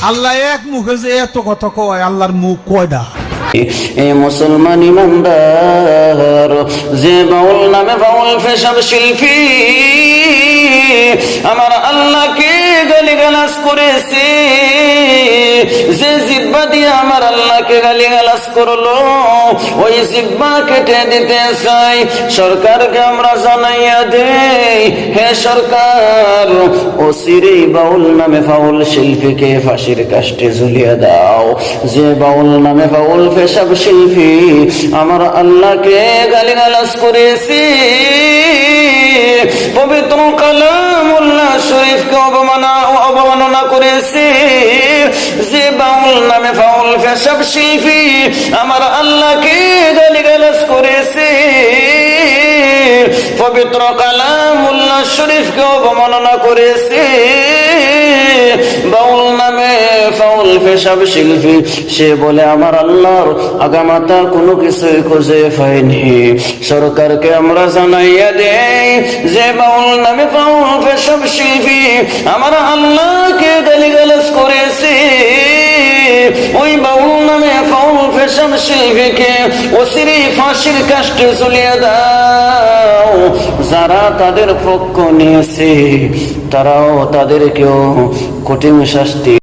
আল্লাহ এক মুখে যে এত কথা কয়, আল্লাহর মুখ কয়টা? এ মুসলমান ইমানদার, যে বাউল নামে বাউল পেশাব শিল্পী আমার আল্লাহকে গালিগালাজ করেছে, যে জিহ্বা দিয়ে আমার আল্লাহকে গালিগালাজ করলো, ওই জিহ্বা কেটে দিতে চাই। সরকারকে আমরা জানাইয়া দেই, হে সরকার, অচিরেই বাউল নামে বাউল শিল্পীকে ফাঁসির কাস্টে ঝুলিয়ে দাও। যে বাউল নামে বাউল পেশাব শিল্পী আমার আল্লাহকে গালিগালাজ করেছি, পবিত্র কালামুল্লাহ শরীফকে অবমাননা করেছি, যে বাউল নামে বাউল পেশাব শিল্পী আমার আল্লাহকে গালিগালাজ করেছি, পবিত্র কালামুল্লাহ শরীফকে অবমাননা করেছি, বাউল নামে বাউল পেশাব শিল্পী সে বলে আমার আল্লাহর আগামাতা কোনো কিছুই খুঁজে পায়নি। সরকারকে আমরা জানাইয়া দেই, যে বাউল নামে বাউল পেশাব শিল্পী আমার আল্লাহকে গালিগালাজ করেছে, ওই বাউল নামে বাউল পেশাব শিল্পীকে অচিরেই ফাঁসির কাস্টে ঝুলিয়ে দাও। যারা তাদের পক্ষ নিয়েছে তারাও তাদেরকেও কঠিন শাস্তি